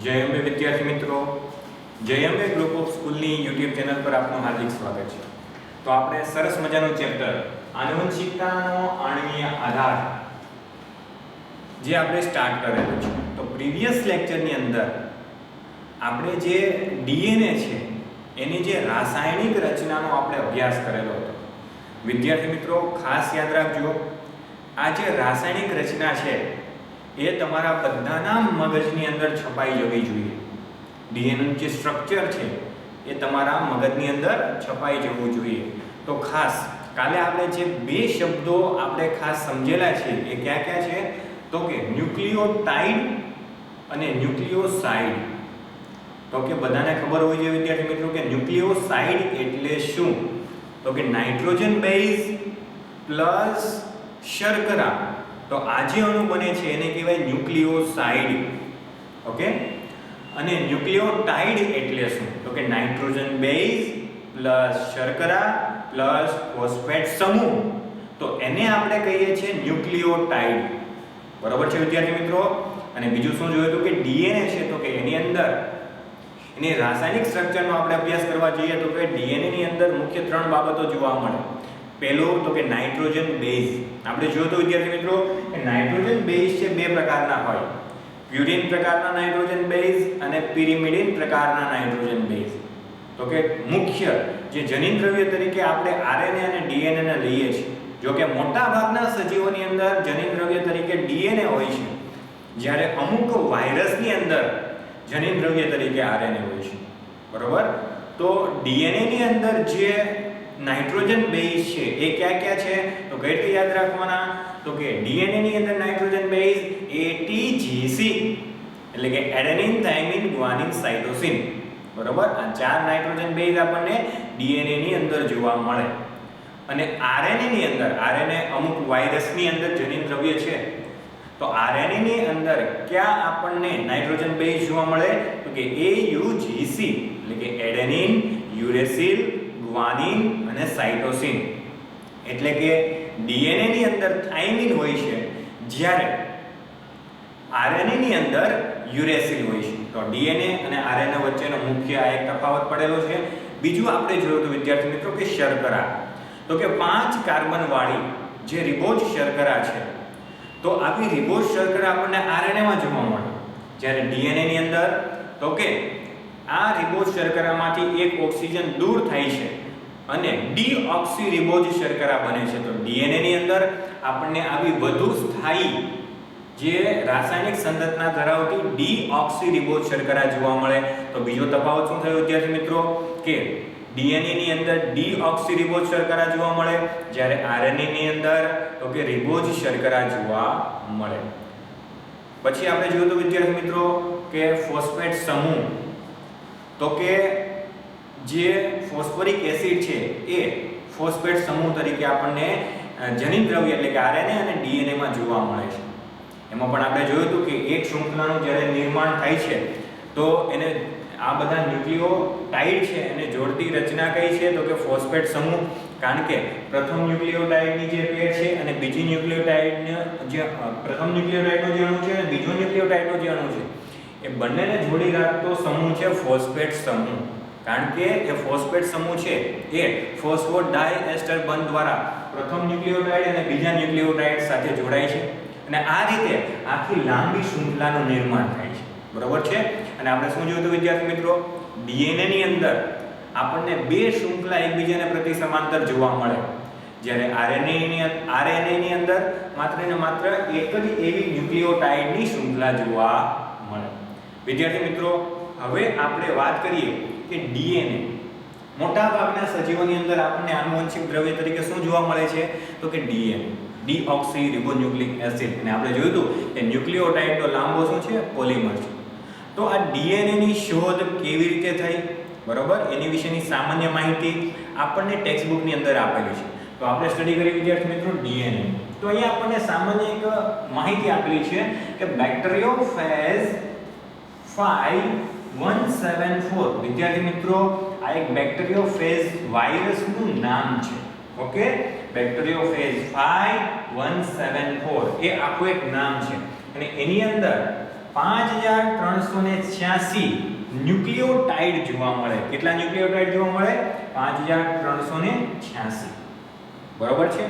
જય અંબે વિદ્યાર્થી મિત્રો, જય અંબે ગ્રુપ ઓફ સ્કૂલની યુટ્યુબ ચેનલ પર આપનું હાર્દિક સ્વાગત છે। તો આપણે સરસ મજાનું ચેપ્ટર આનુવંશિકતાનો આણ્વીય આધાર જે આપણે સ્ટાર્ટ કરેલું છે। તો પ્રીવિયસ લેક્ચરની અંદર આપણે જે ડીએનએ છે એની જે રાસાયણિક રચનાનો આપણે અભ્યાસ કરેલો હતો। વિદ્યાર્થી મિત્રો ખાસ યાદ રાખજો, આ જે રાસાયણિક રચના છે એ તમારા બધાના મગજની અંદર છપાઈ જવી જોઈએ। ડીએનએ જે સ્ટ્રક્ચર છે એ તમારા મગજની અંદર છપાઈ જવું જોઈએ। તો ખાસ કાલે આપણે જે બે શબ્દો આપણે ખાસ સમજેલા છે એ કયા કયા છે? તો કે ન્યુક્લિયોટાઇડ અને ન્યુક્લિયોસાઇડ। તો કે બધાને ખબર હોય છે વિદ્યાર્થી મિત્રો કે ન્યુક્લિયોસાઇડ એટલે શું? તો કે નાઇટ્રોજન બેઝ પ્લસ શર્કરા, તો આ જે અણુ બને છે એને કહેવાય ન્યુક્લિયોસાઇડ। ઓકે, અને ન્યુક્લિયોટાઇડ એટલે શું? તો કે નાઇટ્રોજન બેઝ પ્લસ શર્કરા પ્લસ ફોસ્ફેટ સમૂહ, તો એને આપણે કહીએ છીએ ન્યુક્લિયોટાઇડ। બરાબર છે વિદ્યાર્થી મિત્રો? અને બીજું શું જોયું હતું કે ડીએનએ છે, તો કે એની અંદર એની રાસાયણિક સ્ટ્રક્ચરનો આપણે અભ્યાસ કરવા જઈએ તો કે ડીએનએ ની અંદર મુખ્ય ત્રણ બાબતો જોવા મળે। પહેલું તો કે નાઇટ્રોજન બેઝ, આપણે જોયું તો વિદ્યાર્થી મિત્રો કે નાઇટ્રોજન બેઝ છે બે પ્રકારના હોય, પ્યુરિન પ્રકારના નાઇટ્રોજન બેઝ અને પિરિમિડિન પ્રકારના નાઇટ્રોજન બેઝ। તો કે મુખ્ય જે જનીન દ્રવ્ય તરીકે આપણે આરએનએ અને ડીએનએ ને લઈએ છીએ, જો કે મોટા ભાગના સજીવોની અંદર જનીન દ્રવ્ય તરીકે ડીએનએ હોય છે, જ્યારે અમુક વાયરસની અંદર જનીન દ્રવ્ય તરીકે આરએનએ હોય છે। બરોબર? તો ડીએનએ ની અંદર જે નાઇટ્રોજન બેઝ છે એ કયા કયા છે? તો કઈ રીતે યાદ રાખવાના? તો કે ડીએનએ ની અંદર નાઇટ્રોજન બેઝ એટીજીસી એટલે કે એડેનિન થાઇમિન ગ્વાનિન સાઇટોસિન। બરોબર? આ ચાર નાઇટ્રોજન બેઝ આપણને ડીએનએ ની અંદર જોવા મળે। અને આરએનએ ની અંદર, આરએનએ અમુક વાયરસની અંદર જનીન દ્રવ્ય છે, તો આરએનએ ની અંદર ક્યાં આપણને નાઇટ્રોજન બેઝ જોવા મળે? તો કે એયુજીસી એટલે કે એડેનિન, યુરેસિલ, ગ્વાનિન અને સાઇટોસિન। એટલે કે ડીએનએ ની અંદર થાઇમિન હોય છે, જ્યારે આરએનએ ની અંદર યુરેસિલ હોય છે। તો ડીએનએ અને આરએનએ વચ્ચેનો મુખ્ય આ એક તફાવત પડેલો છે। બીજું આપણે જોયું તો વિદ્યાર્થી મિત્રો કે શર્કરા, તો કે 5 કાર્બન વાળી જે રિબોઝ શર્કરા છે, તો આવી રિબોઝ શર્કરા આપણને આરએનએ માં જોવા મળે, જ્યારે ડીએનએ ની અંદર તો કે આ રિબોઝ શર્કરામાંથી એક ઓક્સિજન દૂર થાય છે અને ડીઓક્સી રિબોઝ શર્કરા બને છે। તો ડીએનએ ની અંદર આપણને આવી વધુ સ્થાયી જે રાસાયણિક સંરચના ધરાવતી ડીઓક્સી રિબોઝ શર્કરા જોવા મળે। તો બીજો તફાવત શું થયો વિદ્યાર્થી મિત્રો કે ડીએનએ ની અંદર ડીઓક્સી રિબોઝ શર્કરા જોવા મળે, જ્યારે આરએનએ ની અંદર તો કે રિબોઝ શર્કરા જોવા મળે। પછી આપણે જોયું તો વિદ્યાર્થી મિત્રો કે ફોસ્ફેટ સમૂહ, તો કે જે ફોસ્ફોરિક એસિડ છે એ ફોસ્ફેટ સમૂહ તરીકે આપણને જનીન દ્રવ્ય એટલે કે આરએનએ અને ડીએનએ માં જોવા મળે છે। એમાં પણ આપણે જોયું હતું કે એક શૃંખલાનું જ્યારે નિર્માણ થાય છે તો એને આ બધા ન્યુક્લિયોટાઇડ છે એને જોડતી રચના કઈ છે? તો કે ફોસ્ફેટ સમૂહ। કારણ કે પ્રથમ ન્યુક્લિયોટાઇડની જે પેર છે અને બીજી ન્યુક્લિયોટાઇડનો જે પ્રથમ ન્યુક્લિયોટાઇડનો જે અણુ છે અને બીજો ન્યુક્લિયોટાઇડનો જે અણુ છે એ બંનેને જોડી રાખતો સમૂહ છે ફોસ્ફેટ સમૂહ। કારણ કે એ ફોસ્ફેટ સમૂહ છે એ ફોસ્ફોડાયએસ્ટર બંધ દ્વારા પ્રથમ ન્યુક્લિયોટાઇડ અને બીજા ન્યુક્લિયોટાઇડ સાથે જોડાય છે અને આ રીતે આખી લાંબી શૃંખલાનું નિર્માણ થાય છે। બરોબર છે? અને આપણે શું જોયું વિદ્યાર્થી મિત્રો, ડીએનએ ની અંદર આપણને બે શૃંખલા એકબીજાને પ્રતિ સમાંતર જોવા મળે, જ્યારે આરએનએ ની અંદર માત્ર ને માત્ર એક જ એવી ન્યુક્લિયોટાઇડની શૃંખલા જોવા મળે। વિદ્યાર્થી મિત્રો હવે આપણે વાત કરીએ કે ડીએનએ મોટા ભાગના સજીવોની અંદર આપણને આનુવંશિક દ્રવ્ય તરીકે શું જોવા મળે છે? તો કે ડીએનએ ડીઓક્સી રિબોન્યુક્લિક એસિડ, અને આપણે જોયું હતું કે ન્યુક્લિયોટાઇડનો લાંબો શું છે? પોલિમર છે। તો આ ડીએનએ ની શોધ કેવી રીતે થઈ? બરોબર, એની વિશેની સામાન્ય માહિતી આપણને ટેક્સ્ટ બુક ની અંદર આપેલી છે। તો આપણે સ્ટડી કરી વિદ્યાર્થી મિત્રો ડીએનએ। તો અહીંયા આપણને સામાન્ય એક માહિતી આપેલી છે કે બેક્ટેરિયોફેજ 5174, વિદ્યાર્થી મિત્રો આ એક બેક્ટેરિયોફેજ વાયરસનું નામ છે। ઓકે, બેક્ટેરિયોફેજ 5174 એ આખું એક નામ છે અને એની અંદર 5386 ન્યુક્લિયોટાઇડ જોવા મળે. કેટલા ન્યુક્લિયોટાઇડ જોવા મળે? 5386. બરોબર છે.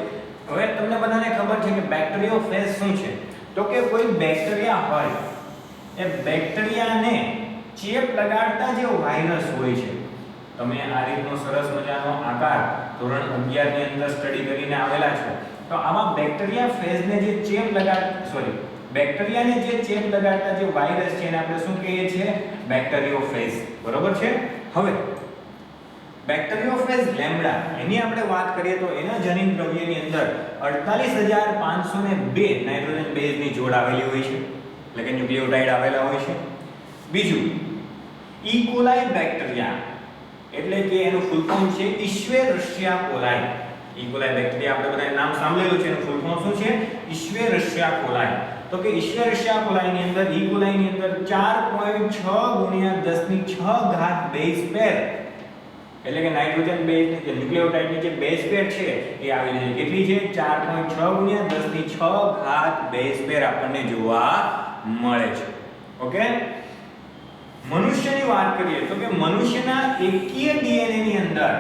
હવે તમને બધાને ખબર છે કે બેક્ટેરિયોફેજ શું છે? તો કે કોઈ બેક્ટેરિયા હોય, એ બેક્ટેરિયાને ચેપ લગાડતા જે વાયરસ હોય છે, તમે આ રીતનો સરસ મજાનો આકાર ધોરણ 11 ની અંદર સ્ટડી કરીને આવેલા છો. તો આમાં બેક્ટેરિયાફેજને જે ચેપ બેક્ટેરિયાને જે ચેપ લગાડતા જે વાયરસ છે એને આપણે શું કહીએ છીએ? બેક્ટેરિયોફેજ. બરોબર છે. હવે બેક્ટેરિયોફેજ લેમ્ડા એની આપણે વાત કરીએ તો એના જનીન દ્રવ્યની અંદર 48502 નાઇટ્રોજન બેઝની જોડ આવેલી હોય છે, એટલે કે ન્યુક્લિયોટાઇડ આવેલા હોય છે. બીજું ઈ કોલાઈ બેક્ટેરિયા, એટલે કે એનું ફૂલ ફોર્મ છે ઇશ્વેરસ્યા કોલાઈ. ઈ કોલાઈ બેક્ટેરિયા આપણે બધાએ નામ સાંભળેલું છે, એનું ફૂલ ફોર્મ શું છે? ઇશ્વેરસ્યા કોલાઈ. તો કે ઇશ્વેરસ્યા કોલાઈ ની અંદર ઈ કોલાઈ ની અંદર 4.6 × 10⁶ બેઝ પેર, એટલે કે નાઇટ્રોજન બેઝ જે ન્યુક્લિયોટાઇડ ની જે બેઝ પેર છે એ આવેલી છે. કેટલી છે? 4.6 × 10⁶ બેઝ પેર આપણને જોવા મળે છે. ઓકે. મનુષ્યની વાત કરીએ તો કે મનુષ્યના એકકીય ડીએનએ ની અંદર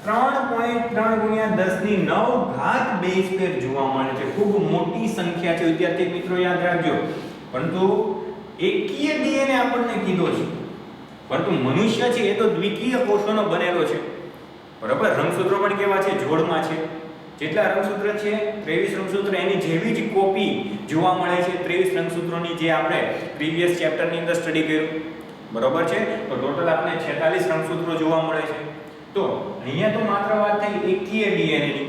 3.3 × 10⁹ બેઝ પેર જોવા મળે છે. ખૂબ મોટી સંખ્યા છે વિદ્યાર્થી મિત્રો, યાદ રાખજો. પરંતુ એકકીય ડીએનએ આપણને કીધો છે, પરંતુ મનુષ્ય છે એ તો દ્વિકીય કોષોનો બનેલો છે. બરાબર. રંગસૂત્રો પણ કેવા છે? જોડમાં છે. જેટલા રંગસૂત્ર છે 23 રંગસૂત્ર, એની જેવી જ કોપી જોવા મળે છે 23 રંગસૂત્રોની, જે આપણે પ્રીવિયસ ચેપ્ટરની અંદર સ્ટડી કર્યું. બરોબર છે. તો ટોટલ આપણે 46 રંગસૂત્રો જોવા મળે છે. તો અહીંયા તો માત્ર વાત થઈ એકકીય ડીએનએ ની.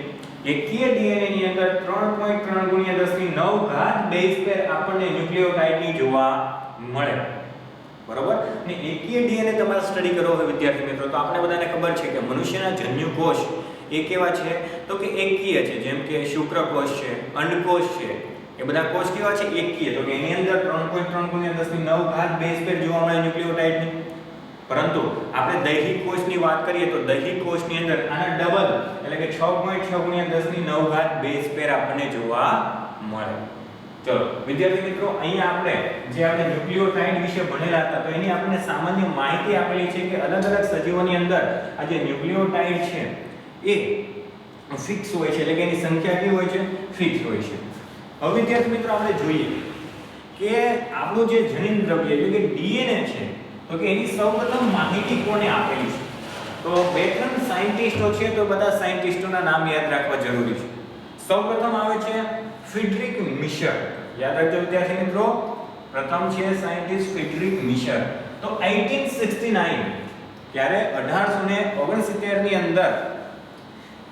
એકકીય ડીએનએ ની અંદર 3.3 × 10⁹ બેઝ પેર આપણને ન્યુક્લિયોટાઇડની જોવા મળે. બરોબર. ને એકકીય ડીએનએ તમારે સ્ટડી કરવો હોય વિદ્યાર્થી મિત્રો, તો આપણે બધાને ખબર છે કે મનુષ્યના જન્યુકોષ એ કેવા છે? તો કે એકકીય છે. જેમ કે શુક્રકોષ છે, અંડકોષ છે, એ બધા કોષ કેવા છે? એકકીય. તો કે એની અંદર 3.3 × 10⁹ બેઝ પેર જોવા મળે ન્યુક્લિયોટાઇડની. પરંતુ આપણે દૈહિક કોષની વાત કરીએ તો દૈહિક કોષની અંદર આના ડબલ, એટલે કે 6.6 × 10⁹ બેઝ પેર આપણને જોવા મળે. ચલો વિદ્યાર્થી મિત્રો, અહીંયા આપણે જે આપણે ન્યુક્લિયોટાઇડ વિશે ભણેલા હતા, તો એની આપણને સામાન્ય માહિતી આપેલી છે કે અલગ અલગ સજીવોની અંદર આ જે ન્યુક્લિયોટાઇડ છે એ ફિક્સ હોય છે, એટલે કે એની સંખ્યા કેવી હોય છે? ફિક્સ હોય છે. હવે વિદ્યાર્થી મિત્રો આપણે જોઈએ કે આપણું જે જનીન દ્રવ્ય એટલે કે ડીએનએ છે, તો કે એની સૌપ્રથમ માહિતી કોને આપેલી છે? તો બે ત્રણ સાયન્ટિસ્ટો છે, તો બધા સાયન્ટિસ્ટોના નામ યાદ રાખવા જરૂરી છે. સૌપ્રથમ આવે છે ફ્રીડરિક મિશર. યાદ રાખજો વિદ્યાર્થી મિત્રો, પ્રથમ છે સાયન્ટિસ્ટ ફ્રીડરિક મિશર. તો 1869 ત્યારે 1869 ની અંદર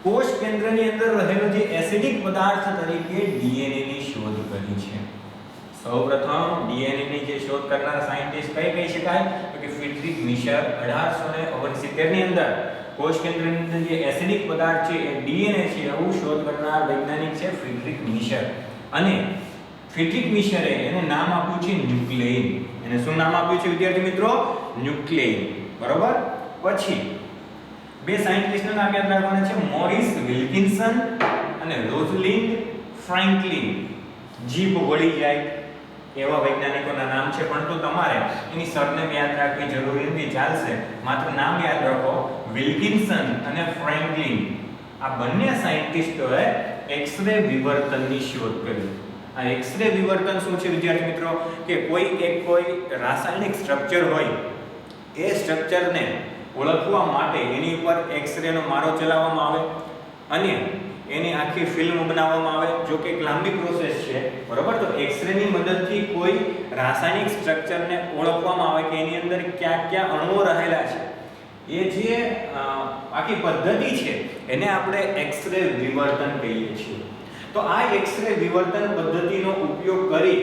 કોષ કેન્દ્રની અંદર રહેલો જે એસિડિક પદાર્થ તરીકે ડીએનએ ની શોધ કરી છે. સૌપ્રથમ ડીએનએ ની જે શોધ કરનાર સાયન્ટિસ્ટ કઈ કહી શકાય? તો કે ફ્રીડરિક મિશર. 1869 ની અંદર કોષ કેન્દ્રની અંદર જે એસિડિક પદાર્થ છે એ ડીએનએ છે એવું શોધ કરનાર વૈજ્ઞાનિક છે ફ્રીડરિક મિશર. અને ફ્રીડરિક મિશરે એને નામ આપ્યું છે ન્યુક્લિયન. એને શું નામ આપ્યું છે વિદ્યાર્થી મિત્રો? ન્યુક્લિયન. બરોબર. પછી બે સાયન્ટિસ્ટના નામ યાદ રાખવાના છે, મોરિસ વિલ્કિન્સન અને રોઝલિન્ડ ફ્રેન્કલિન. જીભ વળી જાય એવા વૈજ્ઞાનિકોના નામ છે, પરંતુ તમારે એની સરનેમ યાદ રાખવી જરૂરી નથી, ચાલશે. માત્ર નામ યાદ રાખો, વિલ્કિન્સન અને ફ્રેન્કલિન. આ બંને સાયન્ટિસ્ટોએ એક્સ-રે વિવર્તનની શોધ કરી. આ એક્સ-રે વિવર્તન શું છે વિદ્યાર્થી મિત્રો? કે કોઈ રાસાયણિક સ્ટ્રક્ચર હોય, એ સ્ટ્રક્ચરને ઓળખવા માટે એની ઉપર એક્સ-રે નો મારો ચલાવવામાં આવે અને એની આખી ફિલ્મ બનાવવામાં આવે. જો કે એક લાંબી પ્રોસેસ છે, બરોબર. તો એક્સ-રે ની મદદથી કોઈ રાસાયણિક સ્ટ્રક્ચરને ઓળખવામાં આવે કે એની અંદર કયા કયા અણુઓ રહેલા છે. એ જે આખી પદ્ધતિ છે એને આપણે એક્સ-રે વિવર્તન કહીએ છીએ. તો આ એક્સ-રે વિવર્તન પદ્ધતિનો ઉપયોગ કરી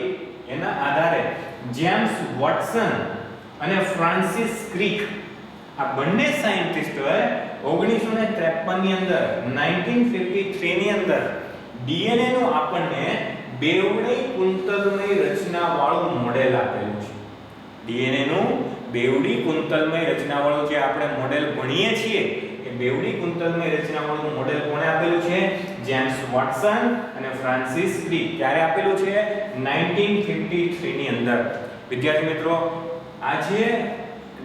એના આધારે જેમ્સ વોટસન અને ફ્રાન્સિસ ક્રિક આ બંને સાયન્ટિસ્ટોએ 1953 ની અંદર 1953 ની અંદર ડીએનએ નું આપણને બેવડી કુંતલમય રચના વાળું મોડેલ આપેલું છે. ડીએનએ નું બેવડી કુંતલમય રચના વાળું જે આપણે મોડેલ ભણીએ છીએ, એ બેવડી કુંતલમય રચના વાળું મોડેલ કોણે આપેલું છે? જેમ્સ વોટસન અને ફ્રાન્સિસ ક્રિક. ક્યારે આપેલું છે? 1953 ની અંદર. વિદ્યાર્થી મિત્રો, આ જે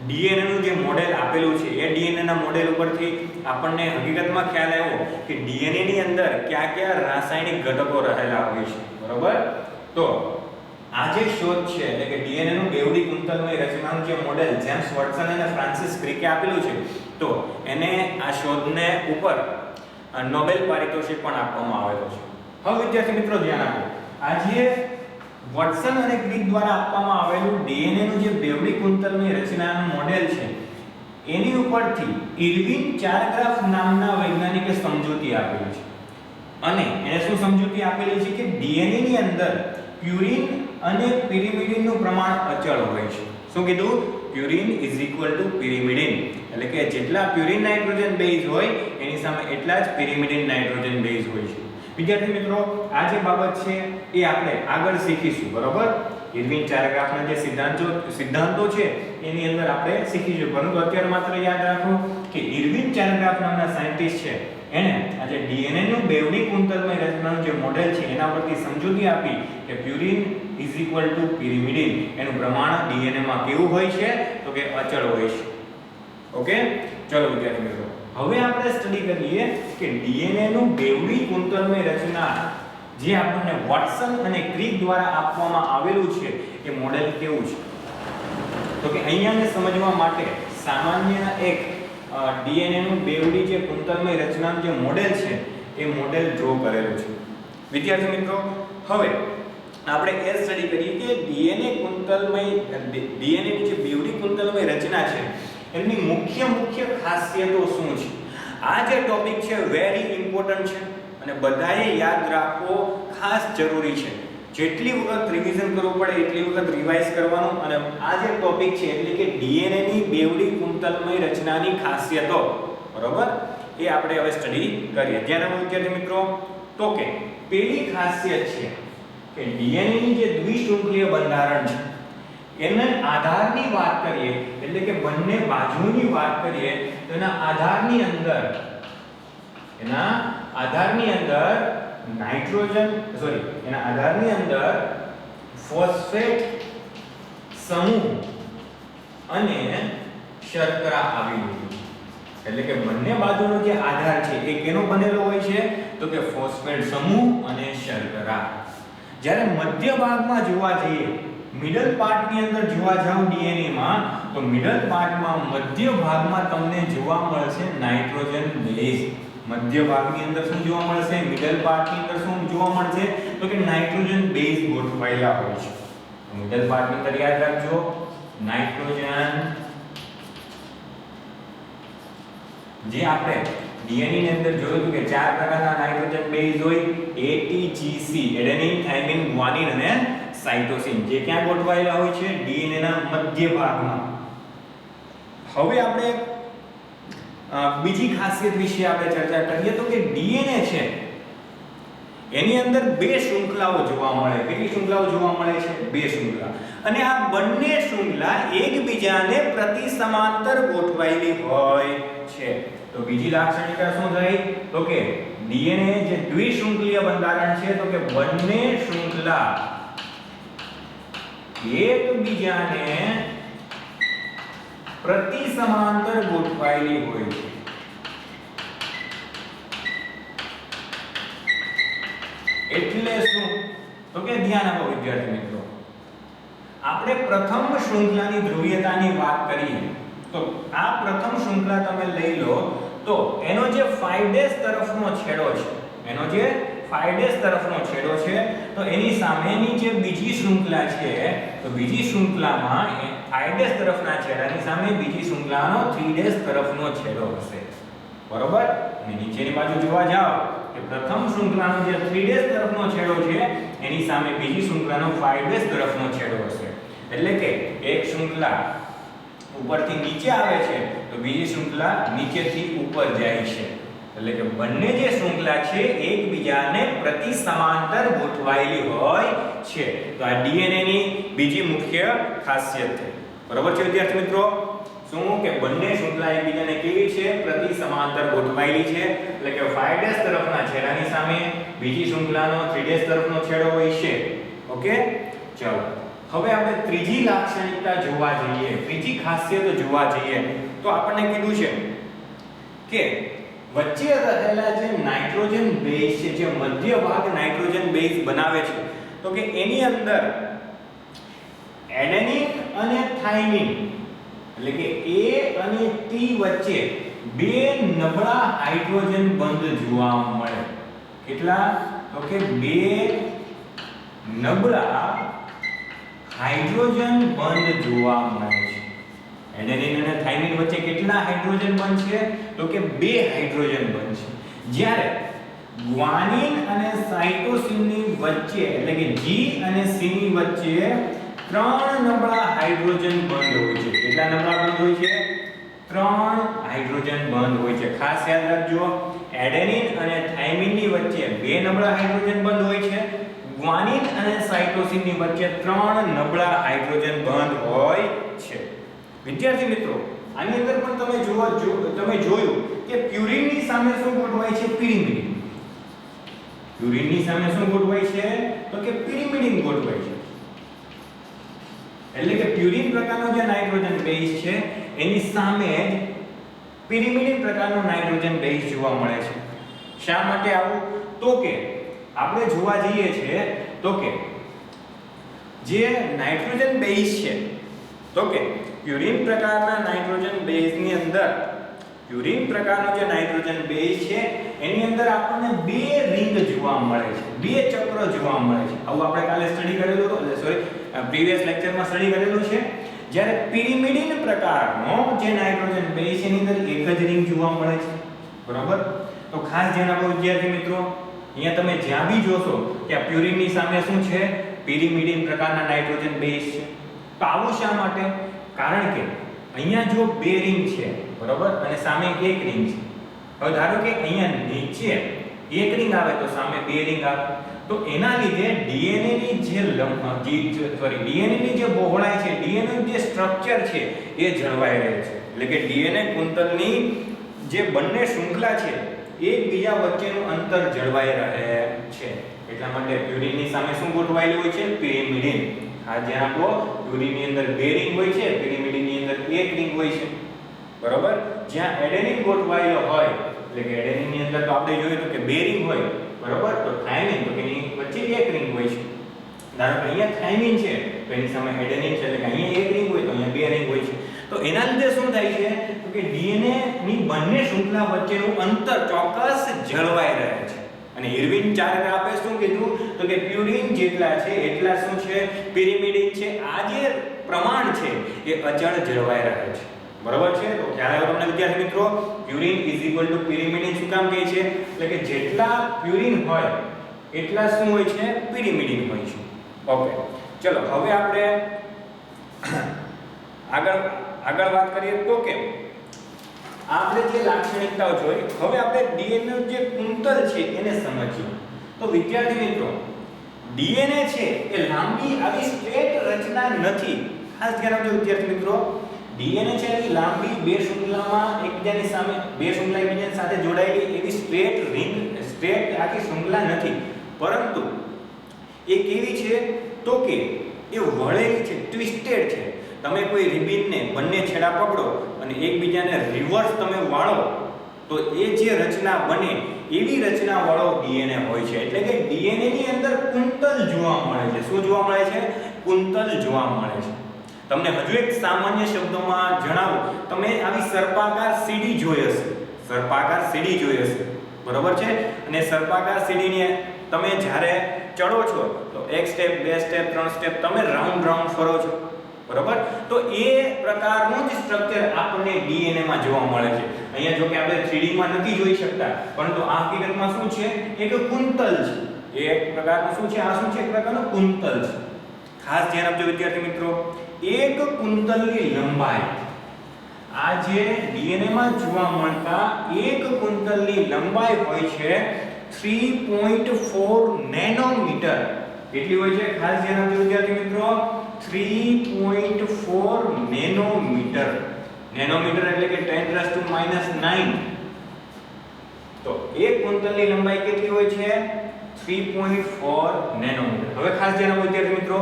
ડીએનએ નું જે મોડેલ આપેલું છે એ ડીએનએ ના મોડેલ ઉપરથી આપણને હકીકતમાં ખ્યાલ આવ્યો કે ડીએનએ ની અંદર કયા રાસાયણિક ઘટકો રહેલા હોય છે, બરોબર? તો આ જે શોધ છે એટલે કે ડીએનએ નું બેવડી કુંતલમય રચનાનું જે મોડેલ જેમ્સ વોટસન અને ફ્રાન્સિસ ક્રિકે આપેલું છે, તો એને આ શોધને ઉપર નોબેલ પારિતોષિક પણ આપવામાં આવેલો છે. હવે વિદ્યાર્થી મિત્રો ધ્યાન આપો, આ જે વોટસન અને ક્રિક દ્વારા આપવામાં આવેલું ડીએનએ નું જે બેવડી કુંતલમય રચનાનું મોડેલ છે એની ઉપરથી ઇર્વિન ચારગ્રાફ નામના વૈજ્ઞાનિકે સમજૂતી આપેલી છે. અને એને શું સમજૂતી આપેલી છે કે ડીએનએ ની અંદર પ્યુરિન અને પિરિમિડિનનું પ્રમાણ અચળ હોય છે. શું કીધું? Purine is equal to pyrimidine, એટલે કે જેટલા પ્યુરિન નાઇટ્રોજન બેઝ હોય એની સામે એટલા જ પિરિમિડિન નાઇટ્રોજન બેઝ હોય છે. વિદ્યાર્થી મિત્રો, આ જે બાબત છે એ આપણે આગળ શીખીશું, બરોબર? ઇર્વિન ચારગ્રાફના જે સિદ્ધાંતો છે એની અંદર આપણે શીખીશું, પરંતુ અત્યારે માત્ર યાદ રાખો કે ઇર્વિન ચારગ્રાફ નામના સાયન્ટિસ્ટ છે એને આ જે ડીએનએ નું બેવડી કુંતલમય રચનાનું જે મોડેલ છે એના પરથી સમજૂતી આપી કે purine is equal to pyrimidine, એનું પ્રમાણ ડીએનએ માં કેવું હોય છે? તો કે અચળ હોય છે. ઓકે, ચલો વિદ્યાર્થી મિત્રો, હવે આપણે સ્ટડી કરીએ કે ડીએનએ નું બેવડી કુંતલમય રચના જે આપણને વોટસન અને ક્રિક દ્વારા આપવામાં આવેલું છે એ મોડેલ કેવું છે. તો કે અહીંયાને સમજવા માટે સામાન્ય એક ડીએનએ નું બેવડી જે કુંતલમય રચનાનું જે મોડેલ છે એ મોડેલ ડ્રો કરેલું છે. વિદ્યાર્થી મિત્રો, હવે આપણે એ સ્ટડી કરીએ કે ડીએનએ ની જે બેવડી કુંતલમય રચના છે એની મુખ્ય ખાસિયતો શું છે. આ જે ટોપિક છે વેરી ઇમ્પોર્ટન્ટ છે અને બધાએ યાદ રાખવો ખાસ જરૂરી છે. જેટલી વખત રિવિઝન કરવું પડે એટલી વખત રિવાઇઝ કરવાનું. અને આ જે ટોપિક છે એટલે કે ડીએનએ ની બેવડી કુંતલમય રચનાની ખાસિયતો, બરોબર, એ આપણે હવે સ્ટડી કરીએ. ધ્યાન આપો વિદ્યાર્થી મિત્રો. તો કે પહેલી ખાસિયત છે કે ડીએનએ ની જે દ્વિશૃંખલીય બંધારણ છે એના આધારની વાત કરીએ, એટલે કે બંને બાજુની વાત કરીએ તો એના આધારની અંદર ફોસ્ફેટ સમૂહ અને શર્કરા આવેલું છે. એટલે કે બંને બાજુનો જે આધાર છે એ કેનો બનેલો હોય છે? તો કે ફોસ્ફેટ સમૂહ અને શર્કરા. જ્યારે મધ્ય ભાગમાં જોવા જઈએ, મિડલ પાર્ટ ની અંદર જોવા જાવ ડીએનએ માં, તો મિડલ પાર્ટમાં મધ્ય ભાગમાં તમને જોવા મળશે નાઇટ્રોજન બેઝ. મધ્ય ભાગની અંદર શું જોવા મળશે? મિડલ પાર્ટની અંદર શું જોવા મળશે? તો કે નાઇટ્રોજન બેઝ ગોઠવાયેલા હોય છે. મિડલ પાર્ટની અંદર યાદ રાખજો, નાઇટ્રોજન, જે આપણે ડીએનએ ની અંદર જોયું કે 4 પ્રકારના નાઇટ્રોજન બેઝ હોય, એટીજીસી, એડેનિન, થાઇમિન, ગ્વાનિન અને સાઇટોસિન, જે ક્યાં ગોઠવાયેલા હોય છે? ડીએનએ ના મધ્ય ભાગમાં. હવે આપણે બીજી ખાસિયત વિશે આપણે ચર્ચા કરીએ તો કે ડીએનએ છે એની અંદર બે શૃંખલાઓ જોવા મળે. કેટલી શૃંખલાઓ જોવા મળે છે? બે શૃંખલા. અને આ બંને શૃંખલા એકબીજાને પ્રતિ સમાંતર ગોઠવાયેલી હોય છે. તો બીજી લાક્ષણિકતા શું થઈ? તો કે ડીએનએ જે દ્વિશૃંખલીય બંધારણ છે, તો કે બંને શૃંખલા એકબીજાને પ્રતિ સમાંતર ગોઠવાયેલી હોય છે. એટલે શું? તો કે ધ્યાન આપો વિદ્યાર્થી મિત્રો, આપણે પ્રથમ શૃંખલાની ધ્રુવીયતાની વાત કરીએ તો આ પ્રથમ શૃંખલા તમે લઈ લો તો એનો જે 5' તરફનો છેડો છે, તો એની સામેની જે બીજી શૃંખલા છે, તો બીજી શૃંખલામાં 5' તરફના છેડાની સામે બીજી શૃંખલાનો 3' તરફનો છેડો હશે, બરોબર? અને નીચેની બાજુ જોવા જાઓ કે પ્રથમ શૃંખલાનો જે 3' તરફનો છેડો છે એની સામે બીજી શૃંખલાનો 5' તરફનો છેડો હશે. એટલે કે એક શૃંખલા ઉપરથી નીચે આવે છે તો બીજી શૃંખલા નીચેથી ઉપર જાય છે. એટલે કે બંને જે શૃંખલા છે એકબીજાને પ્રતિ સમાંતર ગોઠવાયેલી હોય છે. તો આ ડીએનએ ની બીજી મુખ્ય ખાસિયત છે. બરોબર છે વિદ્યાર્થી મિત્રો? શું કે બંને શૃંખલા એકબીજાને કેવી છે? પ્રતિ સમાંતર ગોઠવાયેલી છે. એટલે કે 5' તરફના છેડાની સામે બીજી શૃંખલાનો 3' તરફનો છેડો હોય છે. ઓકે, ચલો હવે આપણે ત્રીજી લાક્ષણિકતા જોવા જઈએ, ત્રીજી ખાસિયત જોવા જઈએ તો આપણને કીધું છે કે વચ્ચે રહેલા જે નાઇટ્રોજન બેઝ છે, જે મધ્ય ભાગ નાઇટ્રોજન બેઝ બનાવે છે, તો કે એની અંદર એડેનિન અને થાઇમિન એટલે કે A અને T વચ્ચે બે નબળા હાઇડ્રોજન બંધ જોવા મળે. કેટલા? તો કે બે નબળા હાઇડ્રોજન બંધ જોવા મળે છે. એડેનિન અને થાઇમિન વચ્ચે કેટલા હાઇડ્રોજન બંધ છે? તો કે બે હાઇડ્રોજન બંધ છે. જ્યારે ગ્વાનિન અને સાઇટોસિનની વચ્ચે એટલે કે G અને C ની વચ્ચે ત્રણ નબળા હાઇડ્રોજન બંધ હોય છે. કેટલા નબળા બંધ હોય છે? ત્રણ હાઇડ્રોજન બંધ હોય છે. ખાસ યાદ રાખજો, એડેનિન અને થાઇમિન ની વચ્ચે બે નબળા હાઇડ્રોજન બંધ હોય છે. ગ્વાનિન અને સાઇટોસિન ની વચ્ચે ત્રણ નબળા હાઇડ્રોજન બંધ હોય છે. વિદ્યાર્થી મિત્રો, આની અંદર પણ તમે જોયું કે પ્યુરિન ની સામે શું ગોઠવાય છે? પિરિમિડિન. પ્યુરિન ની સામે શું ગોઠવાય છે? તો કે પિરિમિડિન ગોઠવાય છે. એટલે કે પ્યુરિન પ્રકારનો જે નાઇટ્રોજન બેઝ છે એની સામે પિરિમિડિન પ્રકારનો નાઇટ્રોજન બેઝ જોવા મળે છે. શા માટે આવું? તો કે આપણે જોવા જઈએ છે તો કે જે નાઇટ્રોજન બેઝ છે, તો કે પ્યુરિન પ્રકારના નાઇટ્રોજન બેઝની અંદર પ્યુરિન પ્રકારનો જે નાઇટ્રોજન બેઝ છે એની અંદર આપણને બે રિંગ જોવા મળે છે, બે ચક્ર જોવા મળે છે. આવું આપણે કાલે સ્ટડી કરેલું હતું, પ્રીવિયસ લેક્ચરમાં સ્ટડી કરેલું છે. જ્યારે પિરિમિડિન પ્રકારનો જે નાઇટ્રોજન બેઝ છે એની અંદર એક જ રિંગ જોવા મળે છે. બરાબર? તો ખાસ ધ્યાન આપો વિદ્યાર્થી મિત્રો, અહીંયા તમે જ્યાં બી જોશો કે આ પ્યુરિનની સામે શું છે? પિરિમિડિન પ્રકારના નાઇટ્રોજન બેઝ છે. તો આવું શા માટે? કારણ કે અહીંયા જો બે રિંગ છે, બરાબર, અને સામે એક રિંગ છે. હવે ધારો કે અહીંયા નીચે એક રિંગ આવે તો સામે બે રિંગ આવે, તો એના લીધે ડીએનએ ની જે પહોળાઈ છે, ડીએનએ નું જે સ્ટ્રક્ચર છે એ જળવાઈ રહે છે. એટલે કે ડીએનએ કુંતલની જે બંને શૃંખલા છે એકબીજા વચ્ચેનું અંતર જળવાઈ રહે છે. એટલા માટે પ્યુરિનની સામે શું ગોઠવાયેલું હોય છે? પિરિમિડિન. આ જ્યાં આપો પ્યુરિનની અંદર બે રિંગ હોય છે, પિરિમિડિનની અંદર એક રિંગ હોય છે. બરોબર? જ્યાં એડેનિન ગોઠવાયેલો હોય એટલે કે એડેનિનની અંદર તો આપણે જોયું તો કે બે રિંગ હોય, બરોબર, તો થાઇમિન તો કે એની વચ્ચે એક રિંગ હોય છે. ધારો કે અહીંયા થાઇમિન છે તો એની સામે એડેનિન છે, એટલે કે અહીંયા એક રિંગ હોય તો અહીંયા બે રિંગ હોય છે. તો એના લીધે શું થાય છે? તો કે ડીએનએ ની બંને શૃંખલા વચ્ચેનું અંતર ચોક્કસ જળવાઈ રહે છે. અને ઇરવિન ચાર્લ્સ આપે શું કીધું? તો કે પ્યુરિન જેટલા છે એટલા શું છે? પિરિમિડિન છે. આ જે પ્રમાણ છે એ અચળ જળવાઈ રહે છે. બરોબર છે? તો ખ્યાલ આવ્યો તમને વિદ્યાર્થી મિત્રો? પ્યુરિન પિરિમિડિન શું કામ કહે છે? એટલે કે જેટલા પ્યુરિન હોય એટલા શું હોય છે? પિરિમિડિન હોય છે. ઓકે, ચલો હવે આપણે આગળ વાત કરીએ તો કે આપણે જે લાક્ષણિકતાઓ જોઈ, હવે આપણે ડીએનએ નું જે કુંતલ છે એને સમજીએ. તો વિદ્યાર્થી મિત્રો, ડીએનએ છે એ લાંબી આવી સ્ટ્રેટ રચના નથી. ખાસ ધ્યાન આપજો વિદ્યાર્થી મિત્રો, ડીએનએ છે એ લાંબી બે શૃંખલામાં એકબીજાની સામે બે શૃંખલા એકબીજાની સાથે જોડાયેલી એવી સ્ટ્રેટ આખી શૃંખલા નથી, પરંતુ એ કેવી છે? તો કે એ વળેલી છે, ટ્વિસ્ટેડ છે. તમે કોઈ રિબિનને બંને છેડા પકડો અને એકબીજાને રિવર્સ તમે વાળો તો એ જે રચના બને એવી રચના વાળો ડીએનએ હોય છે. એટલે કે ડીએનએ ની અંદર કુંતલ જોવા મળે છે. શું જોવા મળે છે? કુંતલ જોવા મળે છે. તમને હજુ એક સામાન્ય શબ્દોમાં જણાવું, તમે આવી સર્પાકાર સીડી જોઈ હશે, સર્પાકાર સીડી જોઈ હશે, બરોબર છે? અને સર્પાકાર સીડીને તમે જ્યારે ચડો છો તો એક સ્ટેપ, બે સ્ટેપ, ત્રણ સ્ટેપ તમે રાઉન્ડ ફરો છો, બરોબર? તો એ પ્રકારનું જ સ્ટ્રક્ચર આપણને ડીએનએ માં જોવા મળે છે. અહીંયા જો કે આપણે 3D માં નથી જોઈ શકતા, પરંતુ આ હકીકતમાં શું છે? એક કુંતલ છે. એ એક પ્રકારનું શું છે? આ શું છે? એક પ્રકારનું કુંતલ છે. ખાસ ધ્યાન આપજો વિદ્યાર્થી મિત્રો, એક કુંતલની લંબાઈ, આ જે ડીએનએ માં જોવા મળતા એક કુંતલની લંબાઈ હોય છે 3.4 નેનોમીટર. કેટલી હોય છે? ખાસ ધ્યાન આપજો વિદ્યાર્થી મિત્રો, 3.4 નેનોમીટર. નેનોમીટર એટલે કે 10⁻⁹. તો એક કુંતલની લંબાઈ કેટલી હોય છે? 3.4 નેનોમીટર. હવે ખાસ ધ્યાન આપો વિદ્યાર્થી મિત્રો,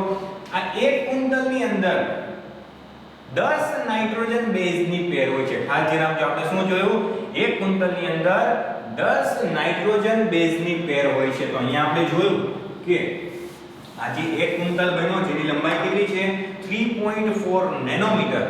આ એક કુંતલની અંદર 10 નાઇટ્રોજન બેઝની પેર હોય છે. ખાસ ધ્યાન આપજો, આપણે શું જોયું? એક કુંતલની અંદર 10 નાઇટ્રોજન બેઝની પેર હોય છે. તો અહીંયા આપણે જોયું કે આ જે એક કુંતલ બન્યો જેની લંબાઈ કેટલી છે? 3.4 નેનોમીટર.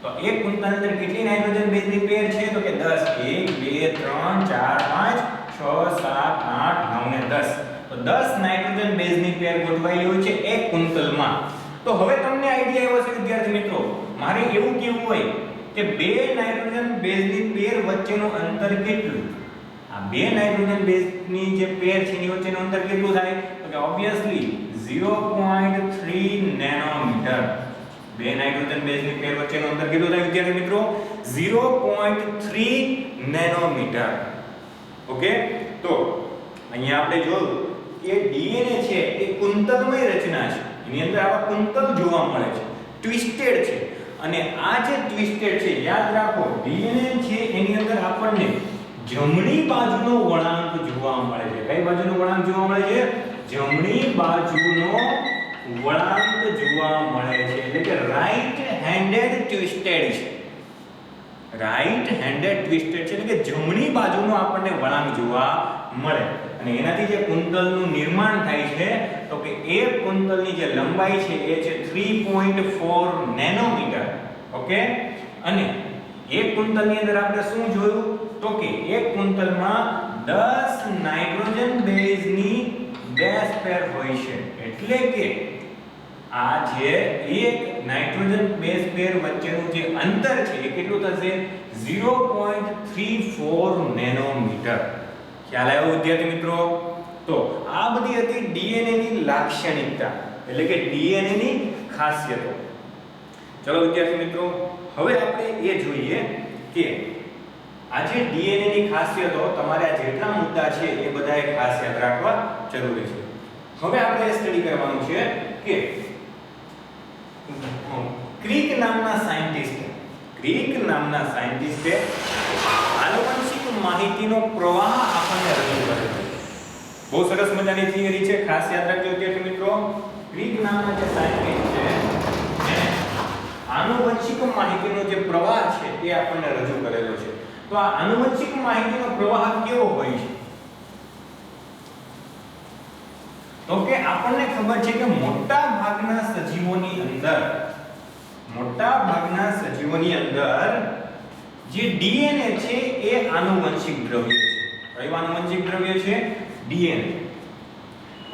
તો એક કુંતલની અંદર કેટલી નાઇટ્રોજન બેઝની પેર છે? તો કે 10. 1 2 3 4 5 6 7 8 9 ને 10. તો 10 નાઇટ્રોજન બેઝની પેર ગોઠવાયેલી હોય છે એક કુંતલમાં. તો હવે તમને આઈડિયા આવ્યો છે વિદ્યાર્થી મિત્રો, મારે એવું કહેવું હોય કે બે નાઇટ્રોજન બેઝની પેર વચ્ચેનું અંતર કેટલું? આ બે નાઇટ્રોજન બેઝની જે પેર છે એની વચ્ચેનું અંતર કેટલું થાય? તો કે ઓબ્વિયસલી 0.3 નેનોમીટર. બે નાઇટ્રોજન બેઝની પેર વચ્ચેનું અંતર કેટલું થાય વિદ્યાર્થી મિત્રો? 0.3 નેનોમીટર. ઓકે, તો અહીંયા આપણે જોયું કે ડીએનએ છે એ કુંતલમય રચના છે. એની અંદર આવા કુંતલ જોવા મળે છે, ટ્વિસ્ટેડ છે. અને આ જે ટ્વિસ્ટેડ છે, યાદ રાખો, ડીએનએ છે એની અંદર આપણને જમણી બાજુનો વળાંક જોવા મળે છે. કઈ બાજુનો વળાંક જોવા મળે છે? જમણી બાજુનો વળાંક જોવા મળે છે. એટલે કે રાઈટ હેન્ડેડ ટ્વિસ્ટેડ છે. રાઈટ હેન્ડેડ ટ્વિસ્ટેડ છે એટલે કે જમણી બાજુનો આપણને વળાંક જોવા મળે. અને એનાથી જે કુંતલનું નિર્માણ થાય છે તો કે એક કુંતલની જે લંબાઈ છે એ છે 3.4 નેનોમીટર. ઓકે, અને એક કુંતલની અંદર આપણે શું જોયું? તો કે એક કુંતલમાં 10 નાઇટ્રોજન બેઝની બેઝ પેર હોય છે. એટલે કે આ જે એક નાઇટ્રોજન બેઝ પેર વચ્ચેનું જે અંતર છે એ કેટલું થશે? 0.34 નેનોમીટર. ખ્યાલ આવ્યો વિદ્યાર્થી મિત્રો? તો આ બધી હતી ડીએનએ ની લાક્ષણિકતા, એટલે કે ડીએનએ ની ખાસિયતો. ચલો વિદ્યાર્થી મિત્રો, હવે આપણે એ જોઈએ કે આ જે ડીએનએ ની ખાસિયતો, તમારે આ જેટલા મુદ્દા છે એ બધાએ ખાસ યાદ રાખવા જરૂરી છે. હવે આપણે એ સ્ટડી કરવાનું છે કે ક્રિક નામના સાયન્ટિસ્ટે આનુવંશિક માહિતીનો પ્રવાહ આપણને રજૂ કર્યો. બહુ સરસ મજાની થિયરી છે, ખાસ યાદ રાખજો વિદ્યાર્થી મિત્રો. ક્રિક નામના જે સાયન્ટિસ્ટ છે એને આનુવંશિક માહિતીનો જે પ્રવાહ છે એ આપણને રજૂ કરેલો છે. તો આ આનુવંશિક માહિતીનો પ્રવાહ કેવો હોય છે? તો કે આપણને ખબર છે કે મોટા ભાગના સજીવોની અંદર જે ડીએનએ છે એ આનુવંશિક દ્રવ્ય છે. કયું આનુવંશિક દ્રવ્ય છે? ડીએનએ.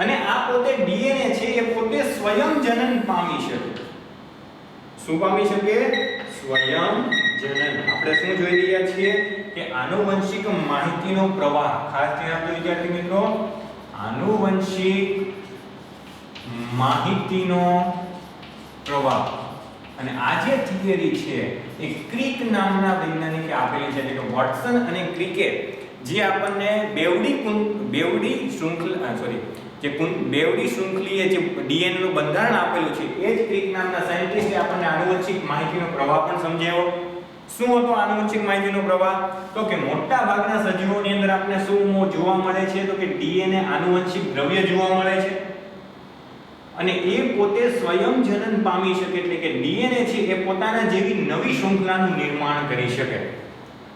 અને આ પોતે ડીએનએ છે એ પોતે સ્વયં જનન પામી શકે. શું પામી શકે? સ્વયં જનન. આપણે શું જોઈ રહ્યા છીએ કે આનુવંશિક માહિતીનો પ્રવાહ. ખાસ ધ્યાન આપજો વિદ્યાર્થી મિત્રો, આનુવંશિક માહિતીનો પ્રવાહ. અને આ જે થિયરી છે એ ક્રિક નામના વૈજ્ઞાનિકે આપેલી છે. એટલે કે વોટસન અને ક્રિકે જે આપણને બેવડી શૃંખલીય જે ડીએનએ નું બંધારણ આપેલું છે એ જ ક્રિક નામના સાયન્ટિસ્ટે આપણને આનુવંશિક માહિતીનો પ્રવાહ પણ સમજાવ્યો. શું હતો આનુવંશિક માહિતીનો પ્રવાહ? તો કે મોટા ભાગના સજીવોની અંદર આપણે શું જોવા મળે છે? તો કે ડીએનએ આનુવંશિક દ્રવ્ય જોવા મળે છે. અને એ પોતે સ્વયં જનન પામી શકે, એટલે કે ડીએનએ છે એ પોતાના જેવી નવી શૃંખલાનું નિર્માણ કરી શકે.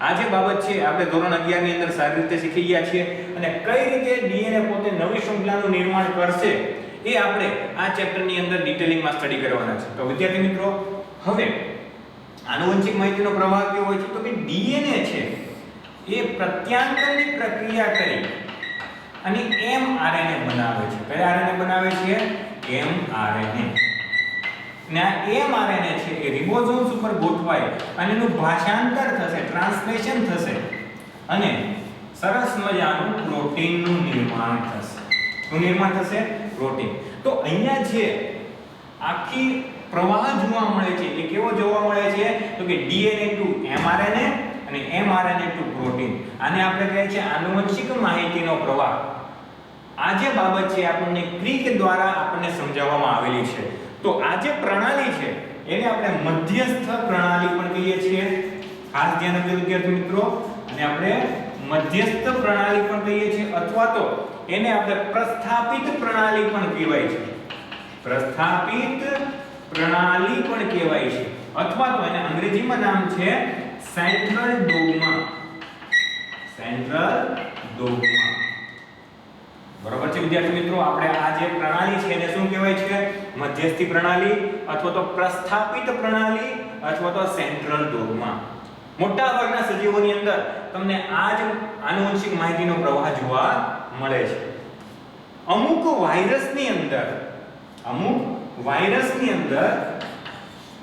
આ જે બાબત છે આપણે ધોરણ 11 ની અંદર સારી રીતે શીખી ગયા છીએ. અને કઈ રીતે ડીએનએ પોતે નવી શૃંખલાનું નિર્માણ કરશે એ આપણે આ ચેપ્ટરની અંદર ડિટેલિંગમાં સ્ટડી કરવાના છે. તો વિદ્યાર્થી મિત્રો, હવે આનુવંશિક માહિતીનો પ્રવાહ કેવો હોય છે? તો કે ડીએનએ છે એ પ્રત્યાંતરની પ્રક્રિયા કરી અને એમઆરએનએ બનાવે છે. કયા આરએનએ બનાવે છે? એમઆરએનએ. ને આ એમઆરએનએ છે એ રિબોસોમ્સ ઉપર ગોઠવાય અને એનું ભાષાંતર થશે, ટ્રાન્સલેશન થશે અને સરસ મજાનું પ્રોટીનનું નિર્માણ થશે. શું નિર્માણ થશે? પ્રોટીન. તો અહીંયા જે આખી પ્રવાહ જોવા મળે છે એ કેવો જોવા મળે છે? તો કે ડીએનએ ટુ એમઆરએનએ અને એમઆરએનએ ટુ પ્રોટીન. આને આપણે કહીએ છીએ આનુવંશિક માહિતીનો પ્રવાહ. આ જે બાબત છે આપણને ક્રિક દ્વારા આપણને સમજાવવામાં આવેલી છે. તો આ જે પ્રણાલી છે એને આપણે મધ્યસ્થ પ્રણાલી પણ કહીએ છીએ. ખાસ ધ્યાન આપજો વિદ્યાર્થી મિત્રો. અને આપણે મધ્યસ્થ પ્રણાલી પણ કહીએ છીએ, અથવા તો એને આપણે પ્રસ્થાપિત પ્રણાલી પણ કહેવાય છે. પ્રસ્થાપિત પ્રણાલી પણ કહેવાય છે, અથવા તો એને અંગ્રેજીમાં નામ છે સેન્ટ્રલ ડોગમા. Central dogma. બરોબર છે વિદ્યાર્થી મિત્રો? આપણે આ જે પ્રણાલી છે એને શું કહેવાય છે? મધ્યસ્થી પ્રણાલી અથવા તો પ્રસ્થાપિત પ્રણાલી અથવા તો સેન્ટ્રલ ડોગમા. મોટા ભાગના સજીવોની અંદર તમને આ જ આનુવંશિક માહિતીનો પ્રવાહ જોવા મળે છે. અમુક વાયરસની અંદર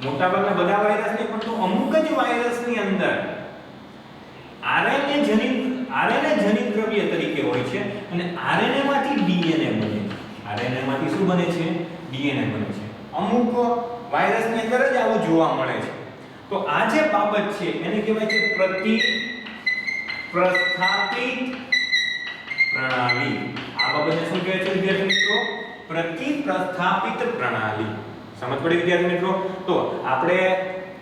મોટાભાગના બધા વાયરસ નહીં પણ તો અમુક જ વાયરસની અંદર આરએનએ જનિત દ્રવ્ય તરીકે હોય છે અને આરએનએ માંથી ડીએનએ બને. આરએનએ માંથી શું બને છે? ડીએનએ બને છે. અમુક વાયરસની અંદર જ આવું જોવા મળે છે. તો આ જે બાબત છે એને કહેવાય છે પ્રસ્થાપિત પ્રણાલી. આ બાબતને શું કહે છે વિદ્યાર્થી મિત્રો? પ્રસ્થાપિત પ્રણાલી. સમજ પડી વિદ્યાર્થી મિત્રો? તો આપણે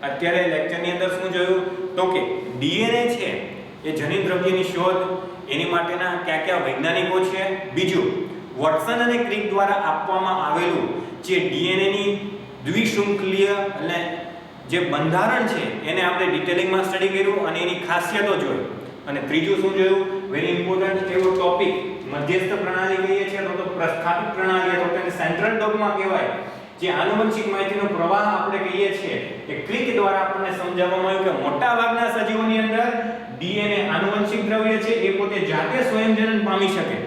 અત્યારે લેક્ચરની અંદર શું જોયું? તો કે ડીએનએ છે એ જનિત દ્રવ્યની શોધ એની માટેના કયા વૈજ્ઞાનિકો છે. બીજું, વોટસન અને ક્રિક દ્વારા આપવામાં આવેલું જે ડીએનએ ની દ્વિશૃંખલીય અને જે બંધારણ છે એને આપણે ડિટેલિંગમાં સ્ટડી કર્યું અને એની ખાસિયતો જોઈ. અને ત્રીજું શું જોયું? વેરી ઇમ્પોર્ટન્ટ એવો ટોપિક મધ્યસ્થ પ્રણાલી કહીએ છીએ તો પ્રસ્થાપિત પ્રણાલી અથવા તેને સેન્ટ્રલ ડોગમા કહેવાય. જે આનુવંશિક માહિતીનો પ્રવાહ આપણે કહીએ છીએ એ ક્રિક દ્વારા આપણને સમજાવવામાં આવ્યું કે મોટા ભાગના સજીવોની અંદર ડીએનએ આનુવંશિક દ્રવ્ય છે એ પોતે જાતે સ્વયંજનન પામી શકે.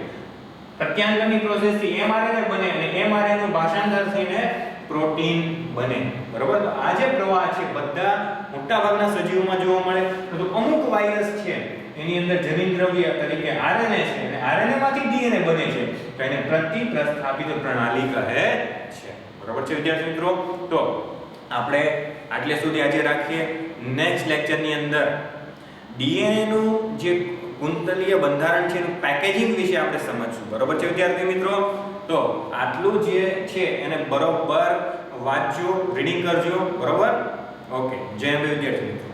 પ્રત્યાંગની પ્રોસેસથી એમઆરએનએ બને અને એમઆરએનએ નું ભાષાંતર થઈને પ્રોટીન બને. બરોબર? તો આ જે પ્રવાહ છે બધા મોટા ભાગના સજીવોમાં જોવા મળે. તો અમુક વાયરસ છે એની અંદર જનિત દ્રવ્ય તરીકે આરએનએ છે અને આરએનએ માંથી ડીએનએ બને છે તો એને પ્રસ્થાપિત પ્રણાલી કહે છે. બરોબર છે વિદ્યાર્થી મિત્રો? તો આપણે આટલે સુધી આજે રાખીએ. નેક્સ્ટ લેક્ચરની અંદર ડીએનએ નું જે કુંતલીય બંધારણ છે એનું પેકેજિંગ વિશે આપણે સમજશું. બરોબર છે વિદ્યાર્થી મિત્રો? તો આટલું જે છે એને બરોબર વાંચજો, રીડિંગ કરજો. બરોબર? ઓકે. જય અંબે વિદ્યાર્થી મિત્રો.